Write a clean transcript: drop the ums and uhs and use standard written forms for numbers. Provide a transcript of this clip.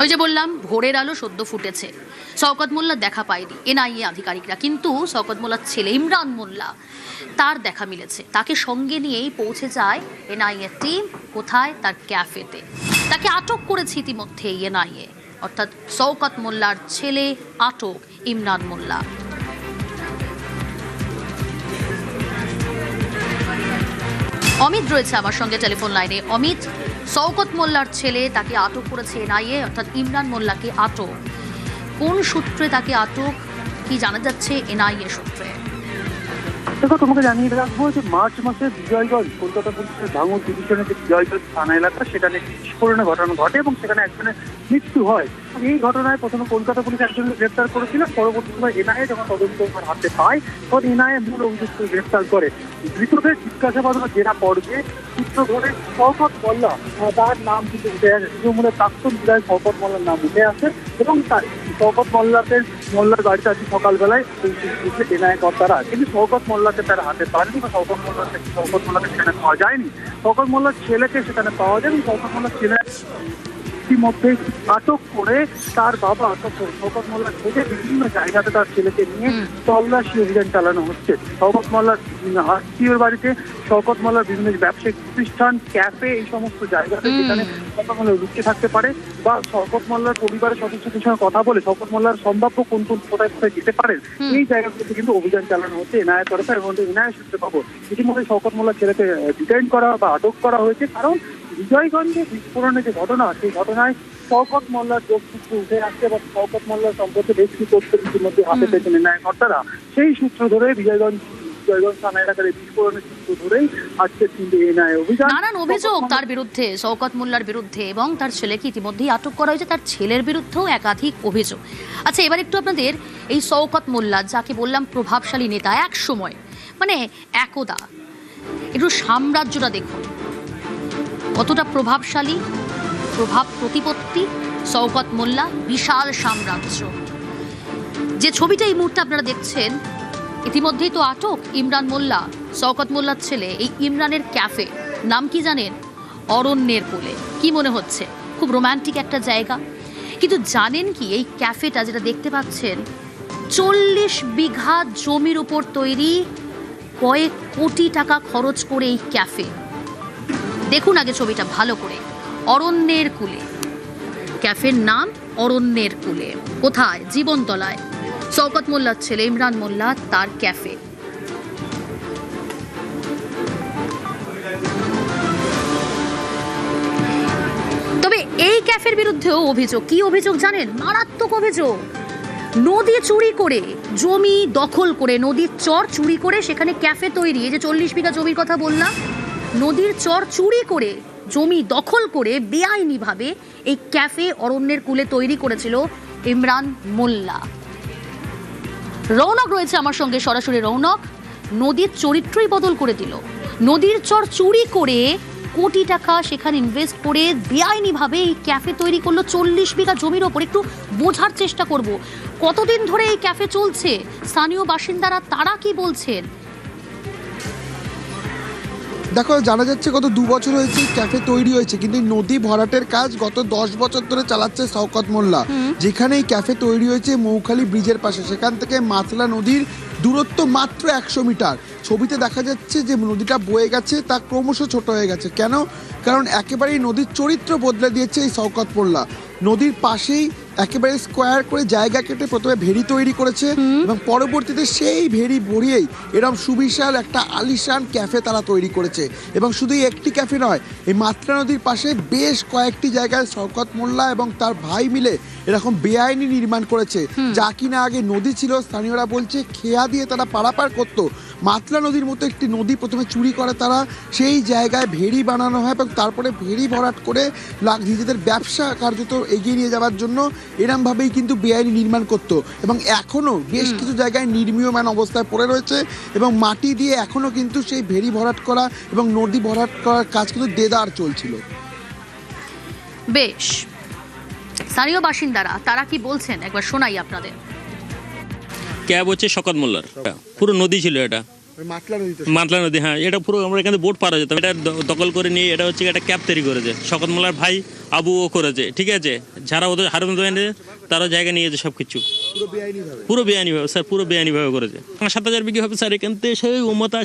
ওই যে বললাম ভোরের আলো সদ্য ফুটেছে, শওকত মোল্লার দেখা পায়নি এনআইএ আধিকারিকরা, কিন্তু শওকত মোল্লার ছেলে ইমরান মোল্লা তার দেখা মিলেছে। তাকে সঙ্গে নিয়েই পৌঁছে যায় এনআইএ টিম। কোথায়? তার ক্যাফেতে। তাকে আটক করেছে ইতিমধ্যে এনআইএ, অর্থাৎ শওকত মোল্লার ছেলে আটক ইমরান মোল্লা। অমিত রয়েছে আমার সঙ্গে টেলিফোন লাইনে। অমিত, শওকত মোল্লার ছেলে, তাকে আটক করেছে এনআইএ, অর্থাৎ ইমরান মোল্লাকে আটক। কোন সূত্রে তাকে আটক, কি জানা যাচ্ছে এনআইএ সূত্রে? দেখো, তোমাকে জানিয়ে রাখবো যে মার্চ মাসে বিজয়গঞ্জ, কলকাতা পুলিশের ভাঙড় ডিভিশনের যে বিজয়গঞ্জ থানা এলাকা, সেখানে একটি বিস্ফোরণের ঘটনা ঘটে এবং সেখানে একজনের মৃত্যু হয়। এই ঘটনায় প্রথমে কলকাতা পুলিশ একজনকে গ্রেপ্তার করেছিল, পরবর্তী সময় এনআইএ যখন তদন্ত হাতে পায় তখন এনআইএ মূল অভিযুক্ত গ্রেপ্তার করে। ধৃতদের জিজ্ঞাসাবাদ ও জেরা পর্বে সূত্র ধরে শওকত মোল্লা, তার নাম কিন্তু উঠে আসে, তৃণমূলের প্রাক্তন বিধায়ক শওকত মোল্লার নাম উঠে আসে এবং শওকত মোল্লার বাড়িতে আজকে সকালবেলায় এনআইএ কর্তারা, কিন্তু শওকত মোল্লাকে তারা হাতে পাননি বা শওকত মোল্লাকে সেখানে পাওয়া যায়নি। শওকত মোল্লার ছেলেকে সেখানে পাওয়া যায় এবং শওকত মোল্লার ছেলে ইতিমধ্যে আটক করে তার বাবা অর্থাৎ শওকত মোল্লার থেকে বিভিন্ন জায়গাতে তার ছেলেকে নিয়ে তল্লাশি অভিযান চালানো হচ্ছে। শওকত মোল্লার আত্মীয়র বাড়িতে, শওকত মোল্লার বিভিন্ন ব্যবসায়িক প্রতিষ্ঠান, ক্যাফে, এই সমস্ত জায়গাতে যেখানে শওকত মোল্লা লুকিয়ে থাকতে পারে বা শওকত মোল্লার পরিবারের সদস্যদের সঙ্গে কথা বলে শওকত মোল্লার সম্ভাব্য কোন কোথায় কোথায় যেতে পারেন, এই জায়গাগুলোতে কিন্তু অভিযান চালানো হচ্ছে এনআইএ তরফে। এবং এনআইএ সূত্রে খবর ইতিমধ্যে শওকত মোল্লার ছেলেকে ডিটেইন করা বা আটক করা হয়েছে, কারণ বিজয়গঞ্জে বিস্ফোরণের যে ঘটনা, সেই ঘটনায় শওকত মোল্লার যোগসূত্র উঠে আসছে এবং শওকত মোল্লার সম্পর্কে বেশ কিছু তথ্য ইতিমধ্যে হাতে পেয়েছেন এনআইএ কর্তারা। সেই সূত্র ধরে বিজয়গঞ্জ থানা এলাকার বিস্ফোরণের সূত্র ধরেই আজকে কিন্তু এনআইএ অভিযান। নানান অভিযোগ তার বিরুদ্ধে, শওকত মোল্লার বিরুদ্ধে, এবং তার ছেলেকে ইতিমধ্যেই আটক করা হয়েছে। তার ছেলের বিরুদ্ধেও একাধিক অভিযোগ। আচ্ছা, এবার একটু আপনাদের এই শওকত মোল্লা, যাকে বললাম প্রভাবশালী নেতা এক সময়, মানে একদা, একটু সাম্রাজ্যটা দেখুন কতটা প্রভাবশালী, প্রভাব প্রতিপত্তি শওকত মোল্লা, বিশাল সাম্রাজ্য। যে ছবিটা এই মুহূর্তে আপনারা দেখছেন, ইতিমধ্যেই তো আটক ইমরান মোল্লা, শওকত মোল্লার ছেলে। এই ইমরানের ক্যাফে নাম কি জানেন? অরণ্যের কোলে। কি মনে হচ্ছে? খুব রোমান্টিক একটা জায়গা, কিন্তু জানেন কি এই ক্যাফেটা যেটা দেখতে পাচ্ছেন 40 বিঘা জমির উপর তৈরি, কয়েক কোটি টাকা খরচ করে এই ক্যাফে। দেখুন আগে ছবিটা ভালো করে। অরণ্যের কুলে, ক্যাফের নাম অরণ্যের কুলে। কোথায়? জীবনতলায়। শওকত মোল্লার ছেলে ইমরান মোল্লা, তার ক্যাফে। তবে এই ক্যাফের বিরুদ্ধেও অভিযোগ। কি অভিযোগ জানেন? মারাত্মক অভিযোগ। নদী চুরি করে, জমি দখল করে, নদীর চর চুরি করে সেখানে ক্যাফে তৈরি। এই যে 40 বিঘা জমির কথা বললাম, নদীর চর চুরি করে, জমি দখল করে বেআইনিভাবে এই ক্যাফে অরণ্যের কুলে তৈরি করেছিল ইমরান মোল্লা। রৌনক রয়েছে আমার সঙ্গে সরাসরি। রৌনক, নদীর চরিত্রই বদল করে দিল। নদীর চর চুরি করে কোটি টাকা সেখানে ইনভেস্ট করে বেআইনিভাবে এই ক্যাফে তৈরি করলো 40 বিঘা জমির ওপর। একটু বোঝার চেষ্টা করব, কতদিন ধরে এই ক্যাফে চলছে, স্থানীয় বাসিন্দারা তারা কি বলছেন? দেখো, জানা যাচ্ছে গত 2 বছর হয়েছে ক্যাফে তৈরি হয়েছে, কিন্তু নদী ভরাটের কাজ গত 10 বছর ধরে চালাচ্ছে শওকত মোল্লা। যেখানে এই ক্যাফে তৈরি হয়েছে মৌখালি ব্রিজের পাশে, সেখান থেকে মাতলা নদীর দূরত্ব মাত্র 100 মিটার। ছবিতে দেখা যাচ্ছে যে নদীটা বয়ে গেছে, তা ক্রমশ ছোট হয়ে গেছে। কেন? কারণ একেবারেই নদীর চরিত্র বদলে দিয়েছে এই শওকত মোল্লা। নদীর পাশেই একেবারে স্কোয়ার করে জায়গা কেটে প্রথমে ভেড়ি তৈরি করেছে এবং পরবর্তীতে সেই ভেড়ি ভরিয়েই এরকম সুবিশাল একটা আলিশান ক্যাফে তারা তৈরি করেছে। এবং শুধু একটি ক্যাফে নয়, এই মাত্রা নদীর পাশে বেশ কয়েকটি জায়গায় শওকত মোল্লা এবং তার ভাই মিলে এরকম বেআইনি নির্মাণ করেছে, যা কিনা আগে নদী ছিল। স্থানীয়রা বলছে খেয়া দিয়ে তারা পারাপার করতো। মাতলা নদীর মতো একটি নদী প্রথমে চুরি করে তারা, সেই জায়গায় ভেড়ি বানানো হয় এবং তারপরে ভেড়ি ভরাট করে নিজেদের ব্যবসা কার্যত এগিয়ে নিয়ে যাওয়ার জন্য এরমভাবেই কিন্তু বেআইনি নির্মাণ করতো। এবং এখনও বেশ কিছু জায়গায় নির্মীয়মান অবস্থায় পড়ে রয়েছে এবং মাটি দিয়ে এখনও কিন্তু সেই ভেড়ি ভরাট করা এবং নদী ভরাট করার কাজ কিন্তু দেদার চলছিল। বেশ, স্থানীয় বাসিন্দারা তারা কি বলছেন একবার শোনাই আপনাদের। ক্যাব হচ্ছে শওকত মোল্লার, পুরো নদী ছিল এটা। মাতলা নদীতে মাতলা নদী, হ্যাঁ, এটা পুরো আমরা এখানে বোট পার হয়ে যেতাম। এটা দখল করে নিয়ে এটা হচ্ছে একটা ক্যাপ তৈরি করেছে শওকত মোল্লার ভাই আবু ও করেছে, ঠিক আছে। যারা ওদের হারুন তারা জায়গা নিয়েছে সব কিছু পুরো বেআইনি ভাবে। পুরো বেআইনিভাবে স্যার, পুরো বেআইনিভাবে করেছে। 7,000 বিঘি হবে স্যার, এখান থেকে সেই ওমতা